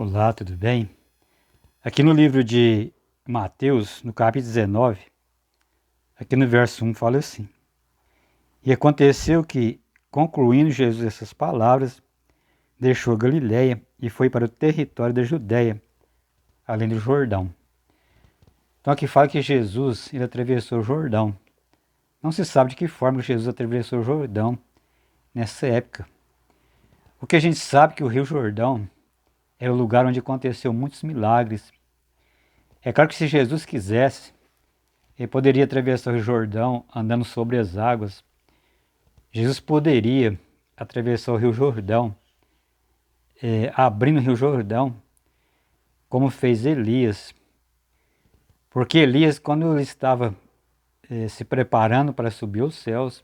Olá, tudo bem? Aqui no livro de Mateus, no capítulo 19, aqui no verso 1 fala assim: E aconteceu que, concluindo Jesus essas palavras, deixou Galiléia e foi para o território da Judéia, além do Jordão. Então aqui fala que Jesus ele atravessou o Jordão. Não se sabe de que forma Jesus atravessou o Jordão nessa época. O que a gente sabe é que o Rio Jordão era o lugar onde aconteceu muitos milagres. É claro que se Jesus quisesse, ele poderia atravessar o Jordão andando sobre as águas. Jesus poderia atravessar o Rio Jordão, abrindo o Rio Jordão, como fez Elias. Porque Elias, quando ele estava se preparando para subir aos céus,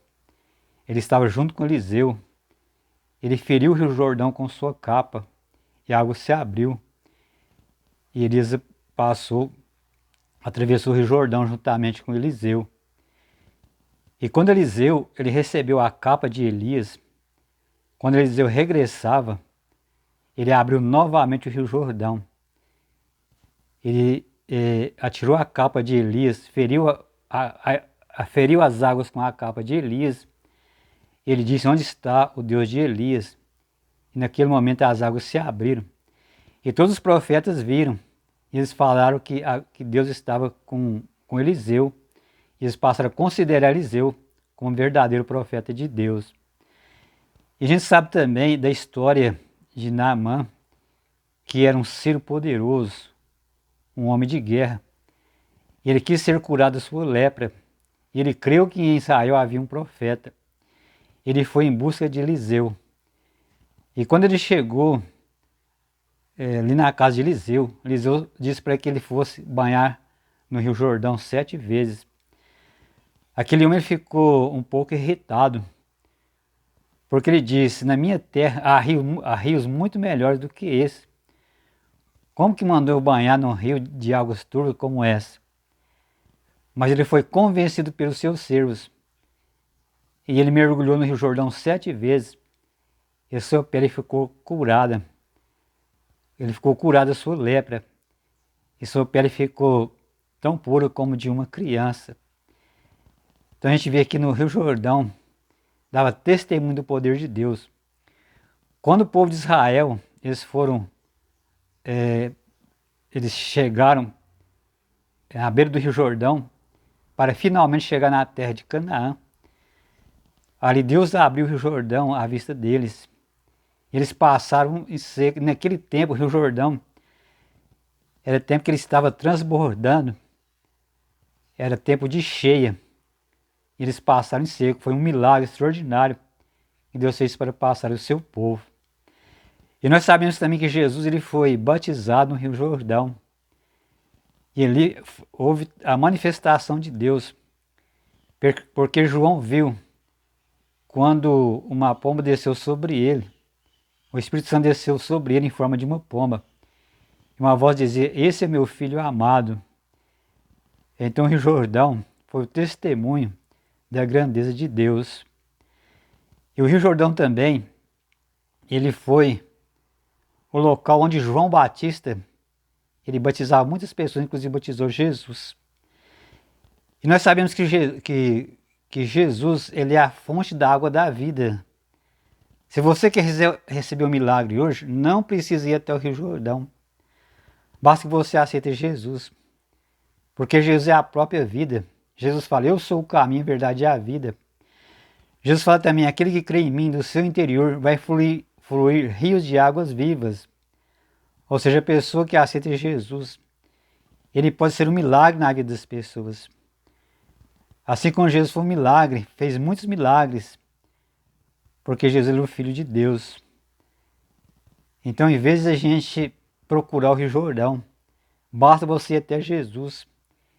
ele estava junto com Eliseu. Ele feriu o Rio Jordão com sua capa e a água se abriu. E Elias atravessou o Rio Jordão juntamente com Eliseu. E quando Eliseu ele recebeu a capa de Elias, quando Eliseu regressava, ele abriu novamente o Rio Jordão. Ele atirou a capa de Elias, feriu as águas com a capa de Elias. Ele disse: onde está o Deus de Elias? E naquele momento as águas se abriram. E todos os profetas viram. E eles falaram que Deus estava com Eliseu. E eles passaram a considerar Eliseu como verdadeiro profeta de Deus. E a gente sabe também da história de Naamã, que era um sírio poderoso, um homem de guerra. Ele quis ser curado da sua lepra. E ele creu que em Israel havia um profeta. Ele foi em busca de Eliseu. E quando ele chegou ali na casa de Eliseu, Eliseu disse para que ele fosse banhar no Rio Jordão 7 vezes. Aquele homem ficou um pouco irritado, porque ele disse: na minha terra há rios muito melhores do que esse. Como que mandou eu banhar num rio de águas turvas como essa? Mas ele foi convencido pelos seus servos. E ele mergulhou no Rio Jordão 7 vezes. E a sua pele ficou curada. Ele ficou curado da sua lepra. E sua pele ficou tão pura como de uma criança. Então a gente vê aqui no Rio Jordão, dava testemunho do poder de Deus. Quando o povo de Israel, eles chegaram à beira do Rio Jordão, para finalmente chegar na terra de Canaã, ali Deus abriu o Rio Jordão à vista deles. Eles passaram em seco. Naquele tempo, o Rio Jordão era tempo que ele estava transbordando, era tempo de cheia. Eles passaram em seco. Foi um milagre extraordinário que Deus fez para passar o seu povo. E nós sabemos também que Jesus ele foi batizado no Rio Jordão. E ali houve a manifestação de Deus, porque João viu quando uma pomba desceu sobre ele. O Espírito Santo desceu sobre ele em forma de uma pomba. E uma voz dizia: esse é meu filho amado. Então o Rio Jordão foi o testemunho da grandeza de Deus. E o Rio Jordão também, ele foi o local onde João Batista, ele batizava muitas pessoas, inclusive batizou Jesus. E nós sabemos que Jesus, ele é a fonte da água da vida. Se você quer receber um milagre hoje, não precisa ir até o Rio Jordão. Basta que você aceite Jesus. Porque Jesus é a própria vida. Jesus fala: eu sou o caminho, a verdade e a vida. Jesus fala também: aquele que crê em mim, do seu interior vai fluir rios de águas vivas. Ou seja, a pessoa que aceita Jesus, ele pode ser um milagre na vida das pessoas. Assim como Jesus foi um milagre, fez muitos milagres, porque Jesus é o Filho de Deus. Então, em vez de a gente procurar o Rio Jordão, basta você ir até Jesus.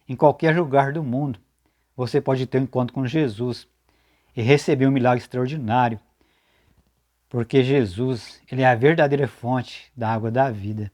Em qualquer lugar do mundo, você pode ter um encontro com Jesus e receber um milagre extraordinário, porque Jesus, ele é a verdadeira fonte da água da vida.